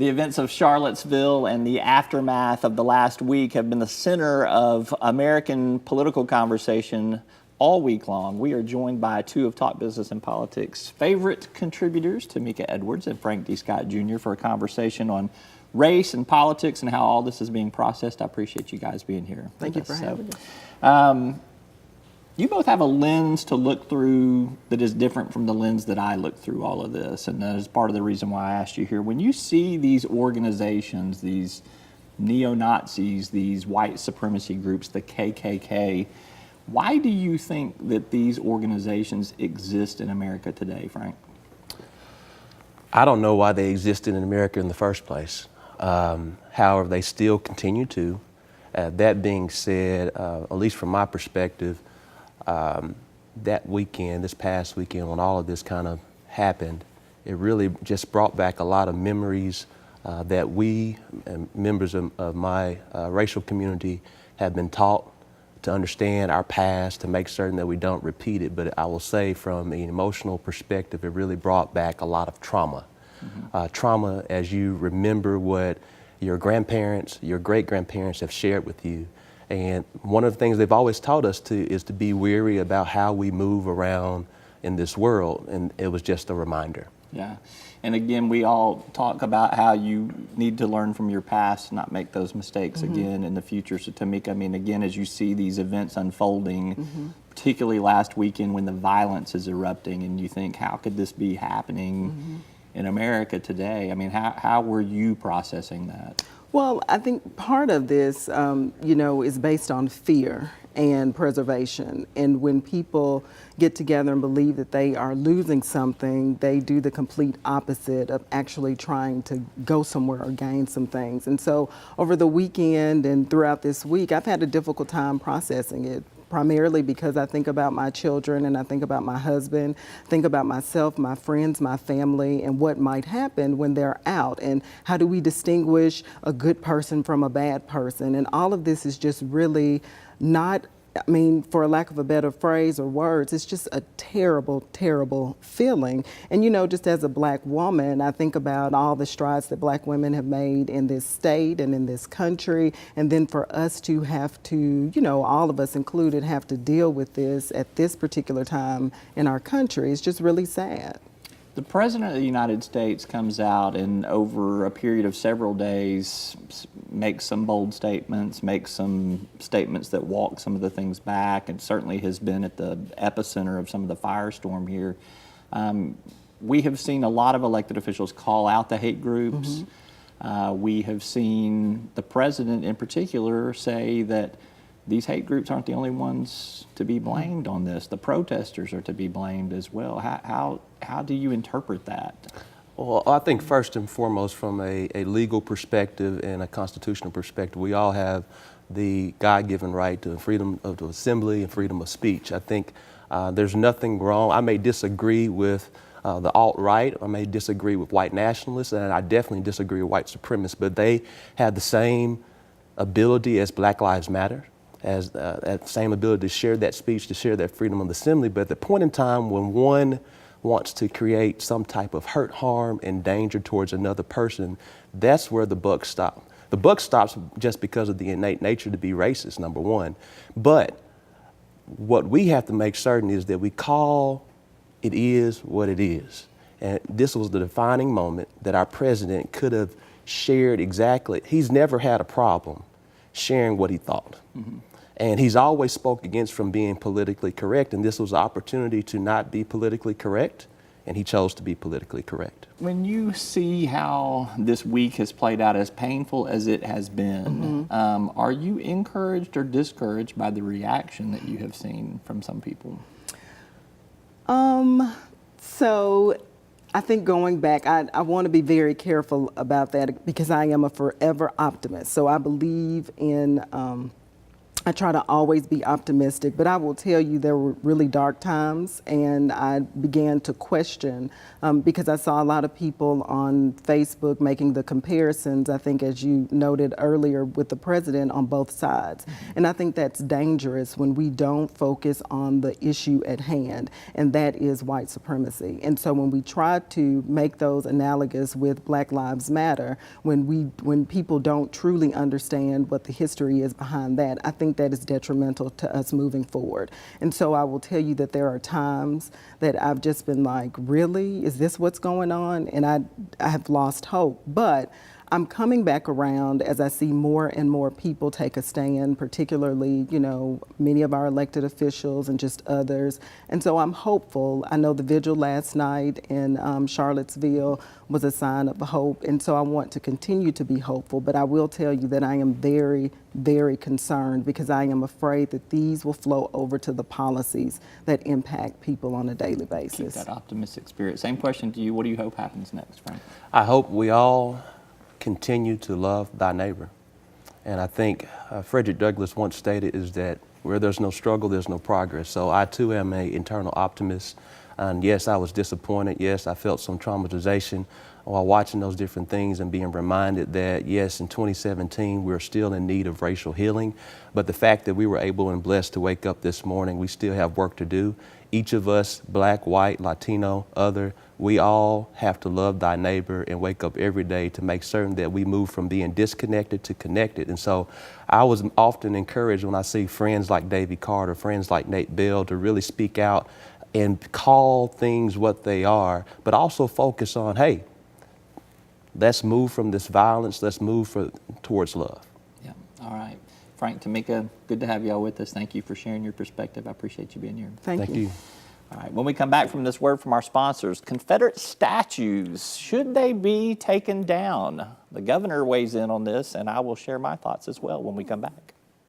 The events of Charlottesville and the aftermath of the last week have been the center of American political conversation all week long. We are joined by two of Talk Business and Politics' favorite contributors, Tamika Edwards and Frank D. Scott Jr., for a conversation on race and politics and how all this is being processed. I appreciate you guys being here. Thank you for having us. You both have a lens to look through that is different from the lens that I look through all of this, and that is part of the reason why I asked you here. When you see these organizations, these neo-Nazis, these white supremacy groups, the KKK, why do you think that these organizations exist in America today, Frank? I don't know why they existed in America in the first place. However, they still continue to. That being said, at least from my perspective, that weekend, this past weekend, when all of this kind of happened, it really just brought back a lot of memories that we, members of my racial community, have been taught to understand our past, to make certain that we don't repeat it. But I will say, from an emotional perspective, it really brought back a lot of trauma. Trauma as you remember what your grandparents, your great-grandparents have shared with you. And one of the things they've always taught us is to be wary about how we move around in this world, and it was just a reminder. Yeah, and again, we all talk about how you need to learn from your past, not make those mistakes again in the future. So Tamika, I mean, again, as you see these events unfolding, particularly last weekend when the violence is erupting, and you think, how could this be happening in America today? I mean, how were you processing that? Well, I think part of this, is based on fear and preservation. And when people get together and believe that they are losing something, they do the complete opposite of actually trying to go somewhere or gain some things. And so over the weekend and throughout this week, I've had a difficult time processing it. Primarily because I think about my children and I think about my husband, think about myself, my friends, my family, and what might happen when they're out, and how do we distinguish a good person from a bad person. And all of this is just really not, I mean, for lack of a better phrase or words, it's just a terrible, terrible feeling. And just as a Black woman, I think about all the strides that Black women have made in this state and in this country. And then for us to have to, all of us included, have to deal with this at this particular time in our country is just really sad. The President of the United States comes out and over a period of several days makes some bold statements, makes some statements that walk some of the things back, and certainly has been at the epicenter of some of the firestorm here. We have seen a lot of elected officials call out the hate groups. We have seen the President in particular say that these hate groups aren't the only ones to be blamed on this. The protesters are to be blamed as well. How do you interpret that? Well, I think first and foremost, from a legal perspective and a constitutional perspective, we all have the God-given right to freedom of assembly and freedom of speech. I think there's nothing wrong. I may disagree with the alt-right, I may disagree with white nationalists, and I definitely disagree with white supremacists, but they have the same ability as Black Lives Matter, as that same ability to share that speech, to share that freedom of assembly. But at the point in time when one wants to create some type of hurt, harm, and danger towards another person, that's where the buck stops. The buck stops just because of the innate nature to be racist, number one. But what we have to make certain is that we call it is what it is. And this was the defining moment that our president could have shared exactly. He's never had a problem sharing what he thought. And he's always spoke against from being politically correct, and this was an opportunity to not be politically correct, and he chose to be politically correct. When you see how this week has played out, as painful as it has been, are you encouraged or discouraged by the reaction that you have seen from some people? So I think going back, I want to be very careful about that because I am a forever optimist. So I believe in I try to always be optimistic, but I will tell you there were really dark times, and I began to question because I saw a lot of people on Facebook making the comparisons, I think, as you noted earlier, with the president on both sides. And I think that's dangerous when we don't focus on the issue at hand, and that is white supremacy. And so when we try to make those analogous with Black Lives Matter, when people don't truly understand what the history is behind that, I think that is detrimental to us moving forward. And so I will tell you that there are times that I've just been like, really? Is this what's going on? And I have lost hope. But I'm coming back around as I see more and more people take a stand, particularly, many of our elected officials and just others. And so I'm hopeful. I know the vigil last night in Charlottesville was a sign of hope. And so I want to continue to be hopeful. But I will tell you that I am very, very concerned because I am afraid that these will flow over to the policies that impact people on a daily basis. Keep that optimistic spirit. Same question to you. What do you hope happens next, Frank? I hope we all continue to love thy neighbor. And I think Frederick Douglass once stated is that where there's no struggle, there's no progress. So I too am an internal optimist. And yes, I was disappointed. Yes, I felt some traumatization while watching those different things and being reminded that, yes, in 2017, we're still in need of racial healing. But the fact that we were able and blessed to wake up this morning, we still have work to do. Each of us, Black, white, Latino, other, we all have to love thy neighbor and wake up every day to make certain that we move from being disconnected to connected. And so I was often encouraged when I see friends like Davy Carter, friends like Nate Bell, to really speak out and call things what they are, but also focus on, hey, let's move from this violence, let's move towards love. Yeah, all right. Frank, Tamika, good to have y'all with us. Thank you for sharing your perspective. I appreciate you being here. Thank you. All right, when we come back from this word from our sponsors, Confederate statues, should they be taken down? The governor weighs in on this, and I will share my thoughts as well when we come back.